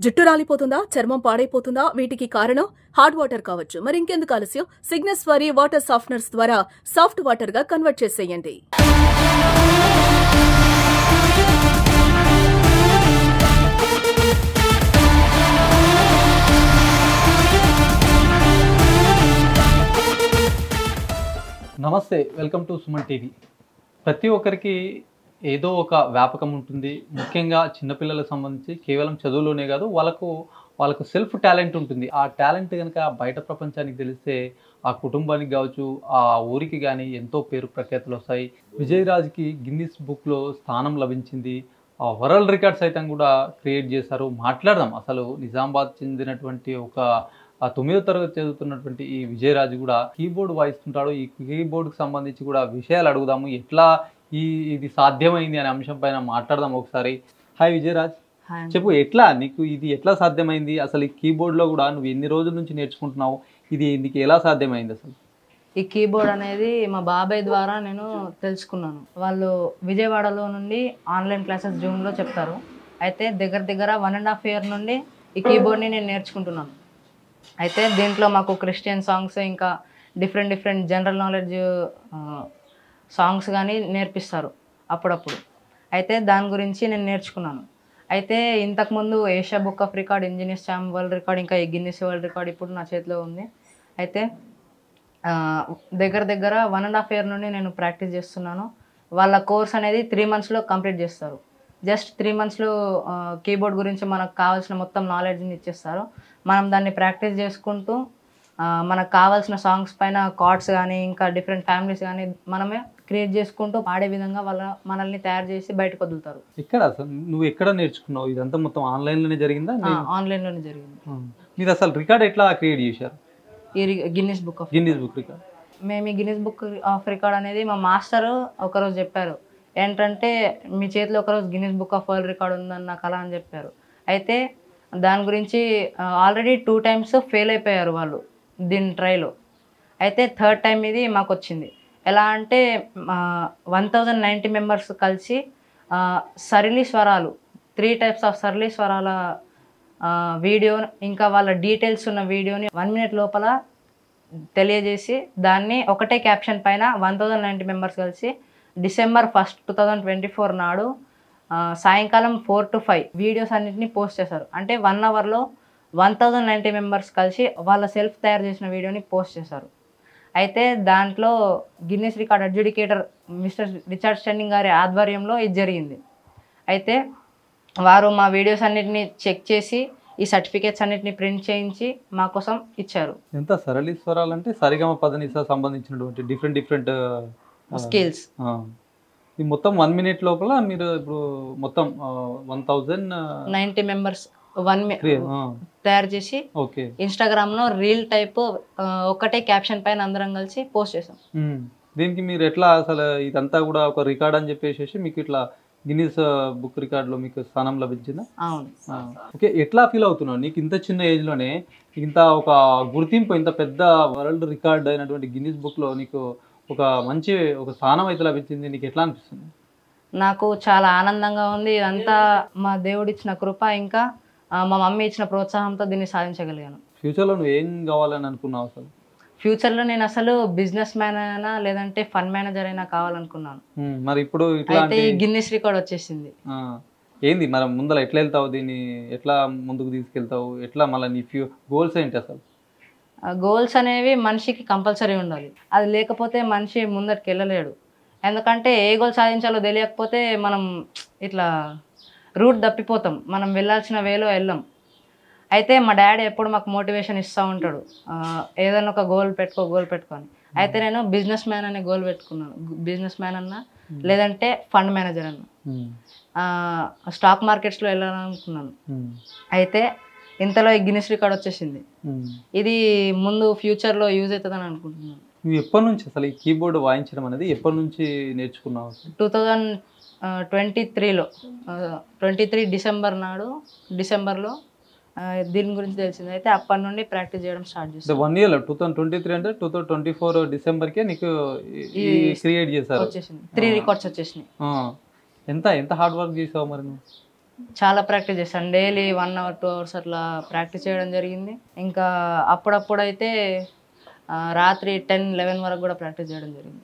జుట్టు రాలిపోతుందా, చర్మం పాడైపోతుందా? వీటికి కారణం హార్డ్ వాటర్ కావచ్చు. మరి ఇంకెందుకు ఆలస్యం? సిగ్నస్ వారి వాటర్ సాఫ్ట్నర్స్ ద్వారా సాఫ్ట్ వాటర్ గా కన్వర్ట్ చేసేయండి. నమస్తే, వెల్కమ్ టు సుమన్ టీవీ. ప్రతి ఒక్కరికి ఏదో ఒక వ్యాపకం ఉంటుంది. ముఖ్యంగా చిన్నపిల్లలకు సంబంధించి కేవలం చదువులోనే కాదు, వాళ్ళకు సెల్ఫ్ టాలెంట్ ఉంటుంది. ఆ టాలెంట్ కనుక బయట ప్రపంచానికి తెలిస్తే ఆ కుటుంబానికి కావచ్చు, ఆ ఊరికి కానీ ఎంతో పేరు ప్రఖ్యాతులు వస్తాయి. విజయ్ రాజ్కి గిన్నిస్ బుక్లో స్థానం లభించింది. ఆ వరల్డ్ రికార్డ్ సైతం కూడా క్రియేట్ చేశారు. మాట్లాడదాం అసలు నిజామాబాద్ చెందినటువంటి ఒక 9వ తరగతి చదువుతున్నటువంటి ఈ విజయరాజు కూడా కీబోర్డ్ వాయిస్తుంటాడు. ఈ కీబోర్డ్కి సంబంధించి కూడా విషయాలు అడుగుదాము. ఎట్లా ఇది సాధ్యమైంది అనే అంశం పైన మాట్లాడదాం ఒకసారి. హాయ్ విజయరాజ్, చెప్పు ఎట్లా నీకు ఇది ఎట్లా సాధ్యమైంది? అసలు ఈ కీబోర్డ్లో కూడా నువ్వు ఎన్ని రోజుల నుంచి నేర్చుకుంటున్నావు? ఇది నీకు ఎలా సాధ్యమైంది అసలు? ఈ కీబోర్డ్ అనేది మా బాబాయ్ ద్వారా నేను తెలుసుకున్నాను. వాళ్ళు విజయవాడలో నుండి ఆన్లైన్ క్లాసెస్ జూమ్లో చెప్తారు. అయితే దగ్గర 1.5 year నుండి ఈ కీబోర్డ్ని నేను నేర్చుకుంటున్నాను. అయితే దీంట్లో మాకు క్రిస్టియన్ సాంగ్స్, ఇంకా డిఫరెంట్ జనరల్ నాలెడ్జ్ సాంగ్స్ కానీ నేర్పిస్తారు అప్పుడప్పుడు. అయితే దాని గురించి నేను నేర్చుకున్నాను. అయితే ఇంతకుముందు Asia book of record, engineers champ world record, ఇంకా ఈ గిన్నిస్ వరల్డ్ రికార్డ్ ఇప్పుడు నా చేతిలో ఉంది. అయితే దగ్గర 1.5 year నుండి నేను ప్రాక్టీస్ చేస్తున్నాను. వాళ్ళ కోర్స్ అనేది 3 monthsలో కంప్లీట్ చేస్తారు. జస్ట్ 3 monthsలో కీబోర్డ్ గురించి మనకు కావాల్సిన మొత్తం నాలెడ్జ్ని ఇచ్చేస్తారు. మనం దాన్ని ప్రాక్టీస్ చేసుకుంటూ మనకు కావాల్సిన సాంగ్స్ పైన కార్డ్స్ కానీ, ఇంకా డిఫరెంట్ ఫ్యామిలీస్ కానీ మనమే క్రియేట్ చేసుకుంటూ పాడే విధంగా మనల్ని తయారు చేసి బయటకు వదులుతారు. ఇక్కడ నువ్వు ఎక్కడ నేర్చుకున్నావు? ఇదంతా మొత్తం ఆన్లైన్లోనే జరిగిందా? ఆన్లైన్లోనే జరిగింది. మీరు అసలు రికార్డ్ ఎట్లా క్రియేట్ చేశారు? ఈ గిన్నిస్ బుక్ రికార్డ్. మేము ఈ గిన్నిస్ బుక్ ఆఫ్ రికార్డ్ అనేది మా మాస్టర్ ఒకరోజు చెప్పారు. ఏంటంటే మీ చేతిలో ఒకరోజు Guinness book of world record ఉందని నాకు అలా అని చెప్పారు. అయితే దాని గురించి ఆల్రెడీ 2 times ఫెయిల్ అయిపోయారు వాళ్ళు దీని ట్రైలో. అయితే 3rd time ఇది మాకు వచ్చింది. ఎలా అంటే 1090 members కలిసి సరళి స్వరాలు 3 types ఆఫ్ సరళి స్వరాల వీడియో, ఇంకా వాళ్ళ డీటెయిల్స్ ఉన్న వీడియోని 1 minute లోపల తెలియజేసి దాన్ని ఒకటే క్యాప్షన్ పైన 1090 members కలిసి December 1st, 2024 నాడు సాయంకాలం 4 to 5 వీడియోస్ అన్నింటినీ పోస్ట్ చేశారు. అంటే 1 hourలో 1090 members కలిసి వాళ్ళ సెల్ఫ్ తయారు చేసిన వీడియోని పోస్ట్ చేశారు. అయితే దాంట్లో గిన్నిస్ రికార్డ్ అడ్జుడికేటర్ మిస్టర్ రిచర్డ్ స్టెన్నింగ్ గారి ఆధ్వర్యంలో ఇది జరిగింది. అయితే వారు మా వీడియోస్ అన్నిటిని చెక్ చేసి ఈ సర్టిఫికేట్స్ అన్నిటిని ప్రింట్ చేయించి మా కోసం ఇచ్చారు. ఎంత సరళి స్వరాలు అంటే సరిగమ పదనిస సంబంధించినటువంటి డిఫరెంట్ స్కిల్స్. ఈ మొత్తం 1 minute లోపల మీరు ఇప్పుడు మొత్తం 1090 members తయారు చేసి ఇన్స్టాగ్రామ్లో రీల్ టైప్ ఒకటే క్యాప్షన్ పైన అందరం కలిసి పోస్ట్ చేసాం. దీనికి మీరు ఎట్లా అసలు ఇదంతా కూడా ఒక రికార్డ్ అని చెప్పేసి మీకు ఇట్లా గిన్నిస్ బుక్ రికార్డులో మీకు స్థానం లభించిందా? అవును. ఓకే, ఎట్లా ఫీల్ అవుతున్నావు? నీకు ఇంత చిన్న ఏజ్లోనే ఇంత ఒక గుర్తింపు, ఇంత పెద్ద వరల్డ్ రికార్డ్ అయినటువంటి గిన్నిస్ బుక్లో నీకు ఒక మంచి స్థానం అయితే లభించింది. నీకు ఎట్లా అనిపిస్తుంది? నాకు చాలా ఆనందంగా ఉంది. ఇదంతా మా దేవుడు ఇచ్చిన కృప, ఇంకా మా మమ్మీ ఇచ్చిన ప్రోత్సాహంతో దీన్ని సాధించగలిగాను. ఫ్యూచర్లో నువ్వు ఏం కావాలని అనుకున్నావు అసలు? ఫ్యూచర్లో నేను అసలు బిజినెస్ మ్యాన్ అయినా లేదంటే ఫండ్ మేనేజర్ అయినా కావాలనుకున్నాను. మరి ఇప్పుడు అయితే ఈ గిన్నిస్ రికార్డ్ వచ్చేసింది. ఏంది మరి ముందర ఎట్లా వెళ్తావు? దీన్ని ఎట్లా ముందుకు తీసుకెళ్తావు? ఎట్లా మళ్ళీ నీ గోల్స్ ఏంటి అసలు? గోల్స్ అనేవి మనిషికి కంపల్సరీ ఉండాలి. అది లేకపోతే మనిషి ముందరికి వెళ్ళలేడు. ఎందుకంటే ఏ గోల్ సాధించాలో తెలియకపోతే మనం ఇట్లా రూట్ తప్పిపోతాం, మనం వెళ్ళాల్సిన వేలో వెళ్ళాం. అయితే మా డాడీ ఎప్పుడు మాకు మోటివేషన్ ఇస్తూ ఉంటాడు, ఏదైనా ఒక గోల్ పెట్టుకొని. అయితే నేను బిజినెస్ మ్యాన్ అనే గోల్ పెట్టుకున్నాను. బిజినెస్ మ్యాన్ అన్నా లేదంటే ఫండ్ మేనేజర్ అన్నా, స్టాక్ మార్కెట్స్లో వెళ్ళాలనుకున్నాను. అయితే ఇంతలో ఈ గిన్నిస్ రికార్డ్ వచ్చేసింది. ఇది ముందు ఫ్యూచర్లో యూజ్ అవుతుందని అనుకుంటున్నాను. నువ్వు ఎప్పటి నుంచి అసలు ఈ కీబోర్డ్ వాయించడం అనేది ఎప్పటి నుంచి నేర్చుకున్నావు? 2023లో 23 డిసెంబర్లో దీని గురించి తెలిసింది. అయితే అప్పటి నుండి ప్రాక్టీస్ చేయడం స్టార్ట్ చేస్తాను. 1 year 2023 అంటే 2024 డిసెంబర్కే నీకు క్రియేట్ చేశారు. వచ్చేసింది 3 records వచ్చేసినాయి. ఎంత హార్డ్ వర్క్ చేసావు మరి నువ్వు? చాలా ప్రాక్టీస్ చేశాను. డైలీ 1 అవర్ 2 అవర్స్ అట్లా ప్రాక్టీస్ చేయడం జరిగింది. ఇంకా అప్పుడప్పుడైతే రాత్రి 10, 11 వరకు కూడా ప్రాక్టీస్ చేయడం జరిగింది.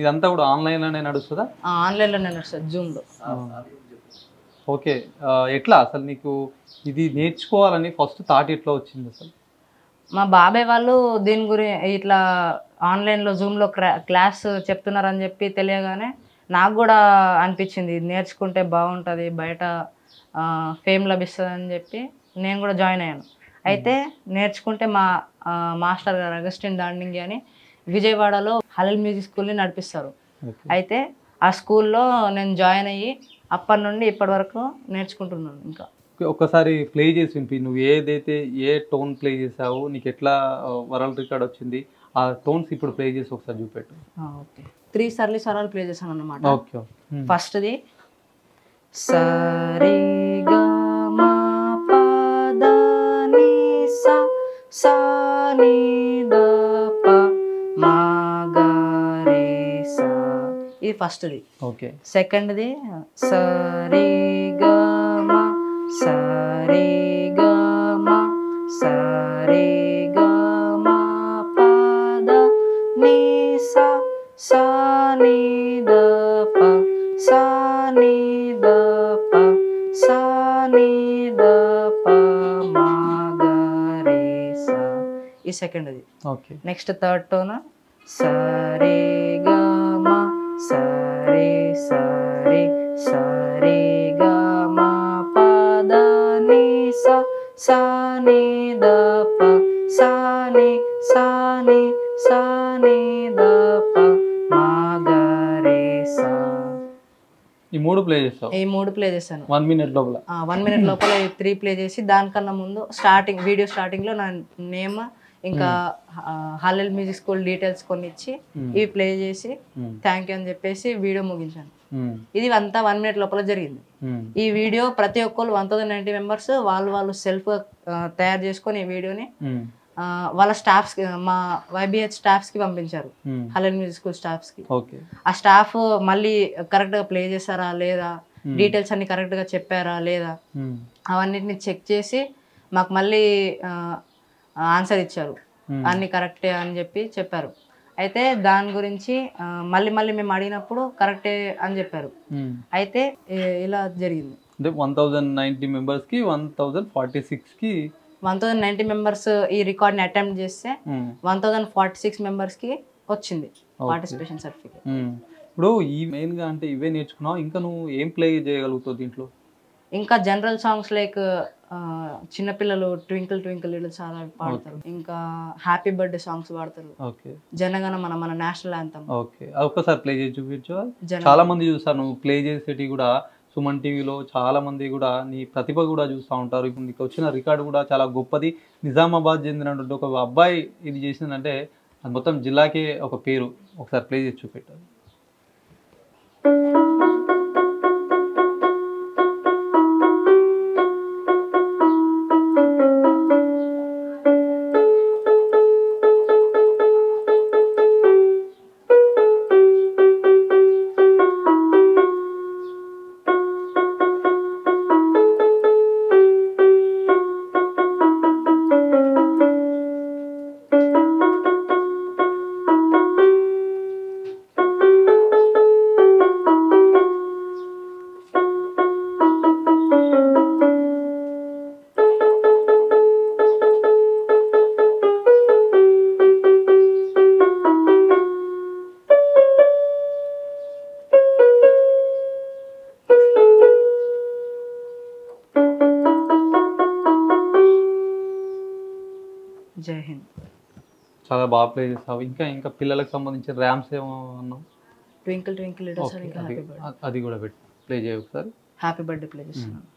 ఇదంతా కూడా ఆన్లైన్లోనే నడుస్తుందా? ఆన్లైన్లోనే నడుస్తుంది, జూమ్లో. ఓకే. ఎట్లా అసలు నీకు ఇది నేర్చుకోవాలని ఫస్ట్ థాట్ ఎట్లా వచ్చింది అసలు? మా బాబాయ్ వాళ్ళు దీని ఇట్లా ఆన్లైన్లో జూమ్లో క్లాస్ చెప్తున్నారని చెప్పి తెలియగానే నాకు కూడా అనిపించింది ఇది నేర్చుకుంటే బాగుంటుంది, బయట ఫేమ్ లభిస్తుంది అని చెప్పి నేను కూడా జాయిన్ అయ్యాను. అయితే నేర్చుకుంటే మా మాస్టర్ గారు అగస్టిన్ దాండింగి అని విజయవాడలో హలల్ మ్యూజిక్ స్కూల్ని నడిపిస్తారు. అయితే ఆ స్కూల్లో నేను జాయిన్ అయ్యి అప్పటి నుండి ఇప్పటి వరకు నేర్చుకుంటున్నాను. ఇంకా ఒక్కసారి ప్లే చేసి వినిపి, నువ్వు ఏదైతే ఏ టోన్ ప్లే చేసావు, నీకు ఎట్లా వరల్డ్ రికార్డ్ వచ్చింది, ఆ టోన్స్ ఇప్పుడు ప్లే చేసి ఒకసారి చూపెట్టు. ఓకే. 3 సరళి స్వరాలు ప్లే చేశాను అన్నమాట. ఓకే. ఫస్ట్ది సరి గ మ ప ద ని సా సా ని ద ప మా గ రే సా, ఇది ఫస్ట్ది. ఓకే. సెకండ్ది సరి గ మ సరి గ మ సరి గ మ ప ద ని సా సా ని ద ప సా ని ద ప సా ని ద ప మా గ రే సా, ఈ సెకండ్ది. ఓకే. నెక్స్ట్ థర్డ్ టోన్ సరి గ మ సరి సరి సరి గ మ ప ద ని సా సా ని ద ప సా ని సా ని సా ని ద ప మా గ రే సా. ఈ 3 ప్లే చేస్తావు? ఈ 3 ప్లే చేశాను 1 మినిట్ లోపల. 1 మినిట్ లోపల 3 ప్లే చేసి దానికన్నా ముందు వీడియో స్టార్టింగ్లో నా నేమ్ ఇంకా హల్లెల్ మ్యూజిక్ స్కూల్ డీటెయిల్స్ కొన్ని ఇచ్చి ఇవి ప్లే చేసి థ్యాంక్ యూ అని చెప్పేసి వీడియో ముగించాను. ఇది అంతా 1 మినిట్ లోపల జరిగింది. ఈ వీడియో ప్రతి ఒక్కరు 1090 మెంబర్స్ వాళ్ళు సెల్ఫ్ తయారు చేసుకొని ఈ వీడియోని వాళ్ళ స్టాఫ్స్ మా YBH స్టాఫ్స్ కి పంపించారు, హల్లెల్ మ్యూజిక్ స్కూల్ స్టాఫ్స్ కి. ఆ స్టాఫ్ మళ్ళీ కరెక్ట్ గా ప్లే చేశారా లేదా, డీటెయిల్స్ అన్ని కరెక్ట్ గా చెప్పారా లేదా, అవన్నిటిని చెక్ చేసి మాకు మళ్ళీ ఆన్సర్ ఇచ్చారు, అన్ని కరెక్టే అని చెప్పి చెప్పారు. అయితే దాని గురించి మళ్ళీ మేము అడిగినప్పుడు కరెక్టే అని చెప్పారు. అయితే ఇలా జరిగింది. 1090 మెంబర్స్కి 1046కి 1090 మెంబర్స్ ఈ రికార్డ్ని అటెంప్ట్ చేస్తే 1046 మెంబర్స్కి వచ్చింది పార్టిసిపేషన్ సర్టిఫికేట్. ఇప్పుడు ఈ మెయిన్గా అంటే ఇవే నేర్చుకున్నావు, ఇంకా నువ్వు ఏం ప్లే చేయగలుగుతావు దీంట్లో? ఇంకా జనరల్ సాంగ్స్ లైక్ చిన్నపిల్లలు ట్వింకిల్ ట్వింకిల్ లిటిల్ స్టార్ పాడతారు, ఇంకా హ్యాపీ బర్త్డే సాంగ్స్ పాడతారు, జనగణ మన నేషనల్ యాంథమ్. ఓకే, ఒక్కసారి ప్లే చేసి చూపించు. చాలా మంది చూస్తాను ప్లే చేసేటి కూడా సుమన్ టీవీలో, చాలా మంది కూడా నీ ప్రతిభ కూడా చూస్తూ ఉంటారు. ఇప్పుడు నీకు వచ్చిన రికార్డు కూడా చాలా గొప్పది. నిజామాబాద్ చెందినటువంటి ఒక అబ్బాయి ఇది చేసిందంటే అది మొత్తం జిల్లాకే ఒక పేరు. ఒకసారి ప్లే చేసి చూపెట్టారు. జై హింద్. చాలా బాగా ప్లే చేస్తావు. ఇంకా పిల్లలకు సంబంధించిన ర్యామ్స్ ఏమో అన్నావు? ట్వింకిల్ ట్వింకిల్ లిటిల్ స్టార్, ఇంకా హ్యాపీ బర్త్డే. అది కూడా ప్లే చేయ ఒకసారి. హ్యాపీ బర్త్డే ప్లే చేస్తున్నాను.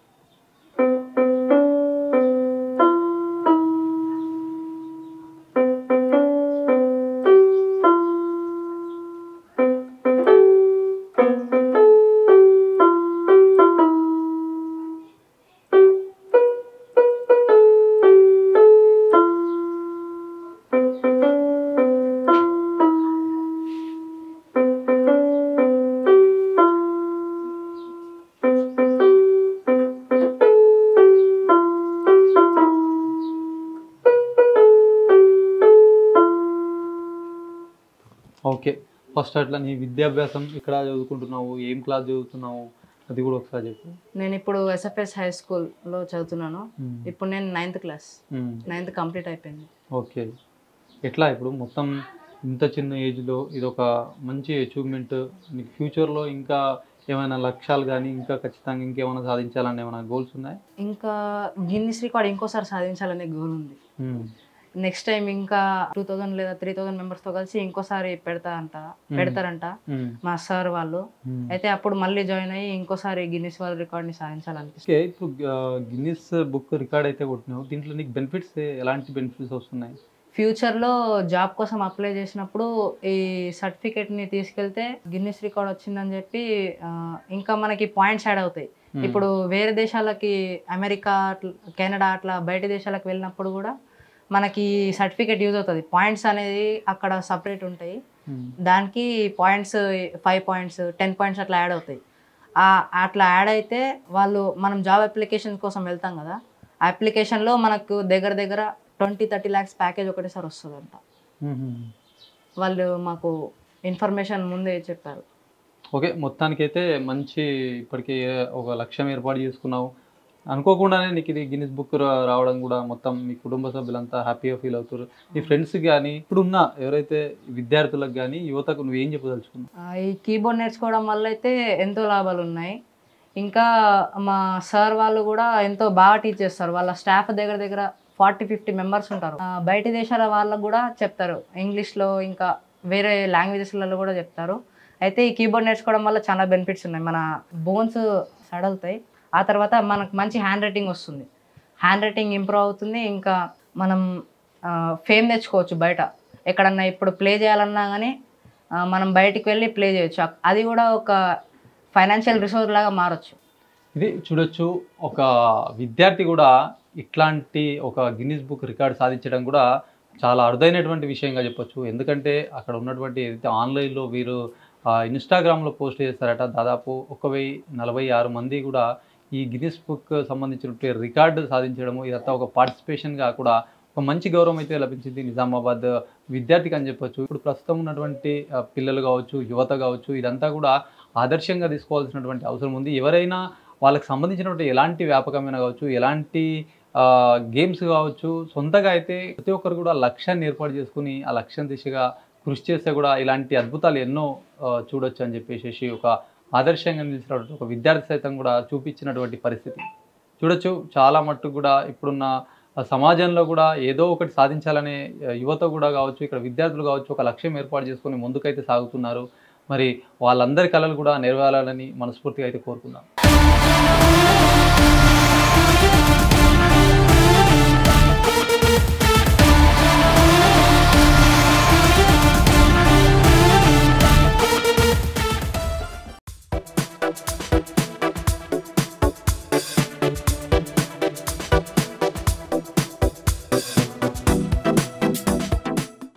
ఓకే. ఫస్ట్ అట్లా నీ విద్యాభ్యాసం ఎక్కడ చదువుకుంటున్నావు? ఏం క్లాస్ చదువుతున్నావు? అది కూడా ఒకసారి చెప్పు. నేను ఇప్పుడు ఎస్ఎఫ్ఎస్ హై స్కూల్లో చదువుతున్నాను. ఇప్పుడు నేను 9th క్లాస్, 9th కంప్లీట్ అయిపోయింది. ఓకే. ఎట్లా ఇప్పుడు మొత్తం ఇంత చిన్న ఏజ్లో ఇది ఒక మంచి అచీవ్మెంట్. నీకు ఫ్యూచర్లో ఇంకా ఏమైనా లక్ష్యాలు కానీ ఇంకా ఖచ్చితంగా ఇంకేమైనా సాధించాలని ఏమైనా గోల్స్ ఉన్నాయి? ఇంకా గిన్నిస్ రికార్డ్ ఇంకోసారి సాధించాలనే గోల్ ఉంది. నెక్స్ట్ టైం ఇంకా 2000 లేదా 3000 మెంబర్స్తో కలిసి ఇంకోసారి పెడతారంట మా సార్ వాళ్ళు. అయితే అప్పుడు మళ్ళీ జాయిన్ అయ్యి ఇంకోసారి గిన్నిస్ వరల్డ్ రికార్డ్ని సాధించాలనిపిస్తుంది. ఇప్పుడు గిన్నిస్ బుక్ రికార్డ్ అయితే కొట్టినావు, దీంట్లో నీకు బెనిఫిట్స్ ఎలాంటి బెనిఫిట్స్ వస్తున్నాయి? ఫ్యూచర్లో జాబ్ కోసం అప్లై చేసినప్పుడు ఈ సర్టిఫికేట్ని తీసుకెళ్తే గిన్నిస్ రికార్డ్ వచ్చిందని చెప్పి ఇంకా మనకి పాయింట్స్ యాడ్ అవుతాయి. ఇప్పుడు వేరే దేశాలకి అమెరికా, కెనడా అట్లా బయట దేశాలకు వెళ్ళినప్పుడు కూడా మనకి సర్టిఫికేట్ యూజ్ అవుతుంది. పాయింట్స్ అనేది అక్కడ సపరేట్ ఉంటాయి. దానికి పాయింట్స్ 5 పాయింట్స్ 10 పాయింట్స్ అట్లా యాడ్ అవుతాయి. అట్లా యాడ్ అయితే మనం జాబ్ అప్లికేషన్ కోసం వెళ్తాం కదా, ఆ అప్లికేషన్లో మనకు దగ్గర 20-30 lakhs ప్యాకేజ్ ఒకటేసారి వస్తుందంట. వాళ్ళు మాకు ఇన్ఫర్మేషన్ ముందే చెప్పారు. ఓకే. మొత్తానికైతే మంచి ఇప్పటికీ ఒక లక్ష్యం ఏర్పాటు చేసుకున్నావు. అనుకోకుండానే నీకు ఇది గిన్నిస్ బుక్ రావడం కూడా మొత్తం మీ కుటుంబ సభ్యులంతా హ్యాపీగా ఫీల్ అవుతారు. నీ ఫ్రెండ్స్ కానీ ఇప్పుడున్న ఎవరైతే విద్యార్థులకు కానీ యువతకు నువ్వేం చెప్పదలుచుకున్నావు? ఈ కీబోర్డ్ నేర్చుకోవడం వల్ల అయితే ఎంతో లాభాలు ఉన్నాయి. ఇంకా మా సార్ వాళ్ళు కూడా ఎంతో బాగా టీచ్ చేస్తారు. వాళ్ళ స్టాఫ్ దగ్గర 40-50 మెంబర్స్ ఉంటారు. బయట దేశాల వాళ్ళకు కూడా చెప్తారు ఇంగ్లీష్లో, ఇంకా వేరే లాంగ్వేజెస్లలో కూడా చెప్తారు. అయితే ఈ కీబోర్డ్ నేర్చుకోవడం వల్ల చాలా బెనిఫిట్స్ ఉన్నాయి. మన బోన్స్ సడలుతాయి. ఆ తర్వాత మనకు మంచి హ్యాండ్ రైటింగ్ వస్తుంది. హ్యాండ్ రైటింగ్ ఇంప్రూవ్ అవుతుంది. ఇంకా మనం ఫేమ్ తెచ్చుకోవచ్చు బయట ఎక్కడన్నా. ఇప్పుడు ప్లే చేయాలన్నా కానీ మనం బయటికి వెళ్ళి ప్లే చేయొచ్చు. అది కూడా ఒక ఫైనాన్షియల్ రిసోర్స్ లాగా మారచ్చు. ఇది చూడొచ్చు, ఒక విద్యార్థి కూడా ఇట్లాంటి ఒక గిన్నిస్ బుక్ రికార్డ్ సాధించడం కూడా చాలా అరుదైనటువంటి విషయంగా చెప్పొచ్చు. ఎందుకంటే అక్కడ ఉన్నటువంటి ఏదైతే ఆన్లైన్లో వీరు ఇన్స్టాగ్రామ్లో పోస్ట్ చేస్తారట, దాదాపు 1046 మంది కూడా ఈ గిన్నిస్ బుక్ సంబంధించినటువంటి రికార్డు సాధించడము, ఇదంతా ఒక పార్టిసిపేషన్గా కూడా ఒక మంచి గౌరవం అయితే లభించింది నిజామాబాద్ విద్యార్థికి అని చెప్పొచ్చు. ఇప్పుడు ప్రస్తుతం ఉన్నటువంటి పిల్లలు కావచ్చు, యువత కావచ్చు, ఇదంతా కూడా ఆదర్శంగా తీసుకోవాల్సినటువంటి అవసరం ఉంది. ఎవరైనా వాళ్ళకి సంబంధించినటువంటి ఎలాంటి వ్యాపకమైన కావచ్చు, ఎలాంటి గేమ్స్ కావచ్చు, సొంతగా అయితే ప్రతి ఒక్కరు కూడా లక్ష్యాన్ని ఏర్పాటు చేసుకుని ఆ లక్ష్యం దిశగా కృషి చేస్తే కూడా ఇలాంటి అద్భుతాలు ఎన్నో చూడొచ్చు అని చెప్పేసి ఒక ఆదర్శంగా నిలిచినటువంటి ఒక విద్యార్థి సైతం కూడా చూపించినటువంటి పరిస్థితి చూడొచ్చు. చాలా మట్టుకు కూడా ఇప్పుడున్న సమాజంలో కూడా ఏదో ఒకటి సాధించాలనే యువత కూడా కావచ్చు, ఇక్కడ విద్యార్థులు కావచ్చు, ఒక లక్ష్యం ఏర్పాటు చేసుకొని ముందుకైతే సాగుతున్నారు. మరి వాళ్ళందరి కళలు కూడా నెరవేరాలని మనస్ఫూర్తిగా అయితే కోరుకుందాం.